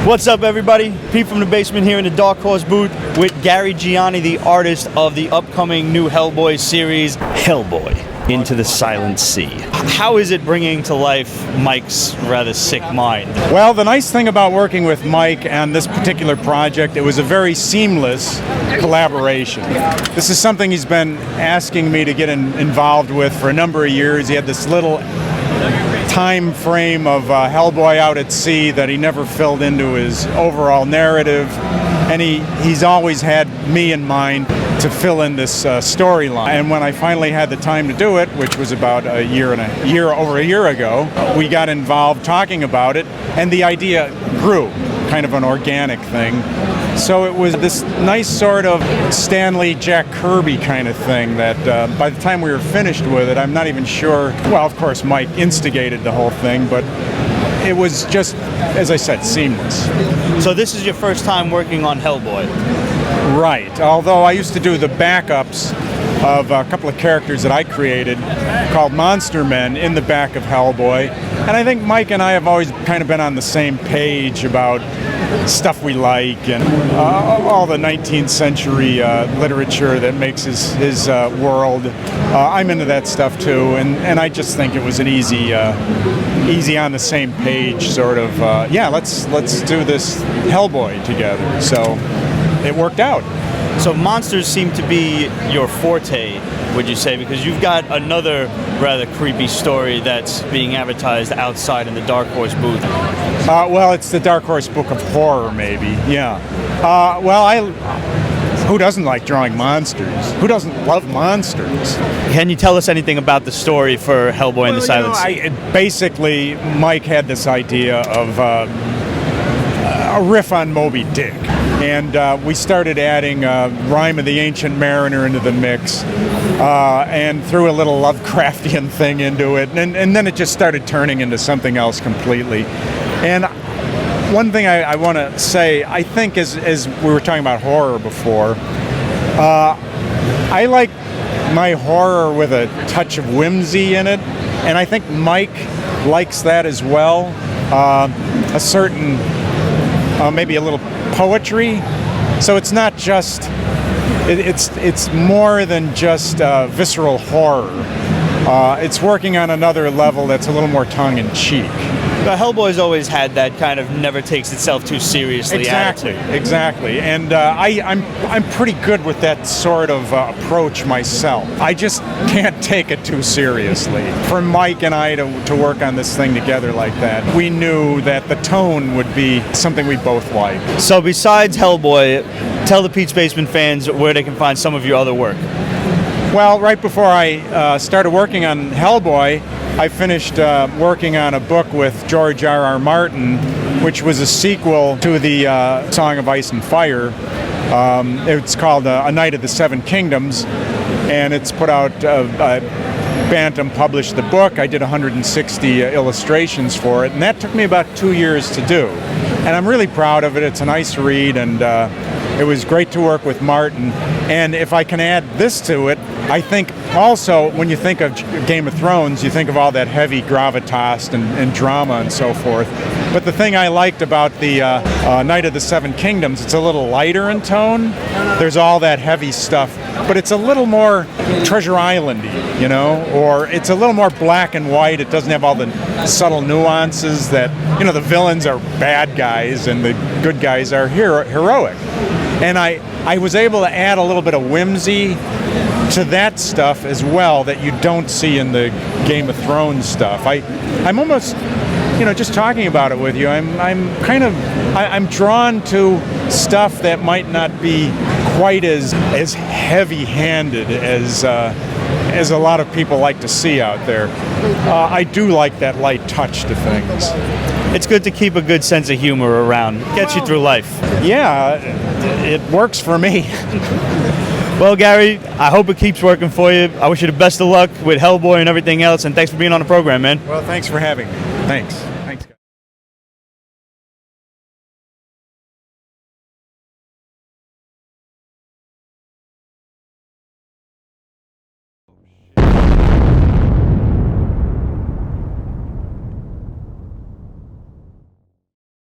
What's up, everybody? Pete from the basement here in the Dark Horse booth with Gary Gianni, the artist of the upcoming new Hellboy series, Hellboy, Into the Silent Sea. How is it bringing to life Mike's rather sick mind? Well, the nice thing about working with Mike on this particular project, it was a very seamless collaboration. This is something he's been asking me to get involved with for a number of years. He had this little time frame of Hellboy out at sea that he never filled into his overall narrative, and he's always had me in mind to fill in this storyline. And when I finally had the time to do it, which was about over a year ago, we got involved talking about it, and the idea grew, kind of an organic thing. So it was this nice sort of Stanley, Jack Kirby kind of thing that by the time we were finished with it, I'm not even sure. Well, of course, Mike instigated the whole thing, but it was just, as I said, seamless. So this is your first time working on Hellboy? Right. Although I used to do the backups of a couple of characters that I created called Monster Men in the back of Hellboy. And I think Mike and I have always kind of been on the same page about stuff we like and all the 19th century literature that makes his world. I'm into that stuff too, and I just think it was an easy on the same page sort of, yeah, let's do this Hellboy together. So it worked out. So monsters seem to be your forte, would you say? Because you've got another rather creepy story that's being advertised outside in the Dark Horse booth. Well, it's the Dark Horse Book of Horror, maybe, yeah. Who doesn't like drawing monsters? Who doesn't love monsters? Can you tell us anything about the story for Hellboy in the Silent Sea? Basically, Mike had this idea of a riff on Moby Dick. And we started adding Rime of the Ancient Mariner into the mix and threw a little Lovecraftian thing into it. And then it just started turning into something else completely. And one thing I want to say, I think as we were talking about horror before, I like my horror with a touch of whimsy in it. And I think Mike likes that as well. A certain, maybe a little poetry. So it's not just, it's more than just visceral horror. It's working on another level that's a little more tongue-in-cheek. But Hellboy's always had that kind of never takes itself too seriously attitude. Exactly. And I'm pretty good with that sort of approach myself. I just can't take it too seriously. For Mike and I to work on this thing together like that, we knew that the tone would be something we both like. So besides Hellboy, tell the Pete's Basement fans where they can find some of your other work. Well, right before I started working on Hellboy, I finished working on a book with George R.R. Martin, which was a sequel to the Song of Ice and Fire. It's called A Night of the Seven Kingdoms, and it's put out, Bantam published the book. I did 160 illustrations for it, and that took me about 2 years to do. And I'm really proud of it. It's a nice read, and it was great to work with Martin. And if I can add this to it, I think also when you think of Game of Thrones, you think of all that heavy gravitas and drama and so forth. But the thing I liked about the Night of the Seven Kingdoms, it's a little lighter in tone. There's all that heavy stuff, but it's a little more Treasure Island-y, you know, or it's a little more black and white. It doesn't have all the subtle nuances that, you know, the villains are bad guys and the good guys are heroic. And I was able to add a little bit of whimsy to that stuff as well that you don't see in the Game of Thrones stuff. I'm almost, you know, just talking about it with you, I'm drawn to stuff that might not be quite as heavy-handed as a lot of people like to see out there. I do like that light touch to things. It's good to keep a good sense of humor around. Gets you through life. Yeah, it works for me. Well, Gary, I hope it keeps working for you. I wish you the best of luck with Hellboy and everything else, and thanks for being on the program, man. Well, thanks for having me. Thanks.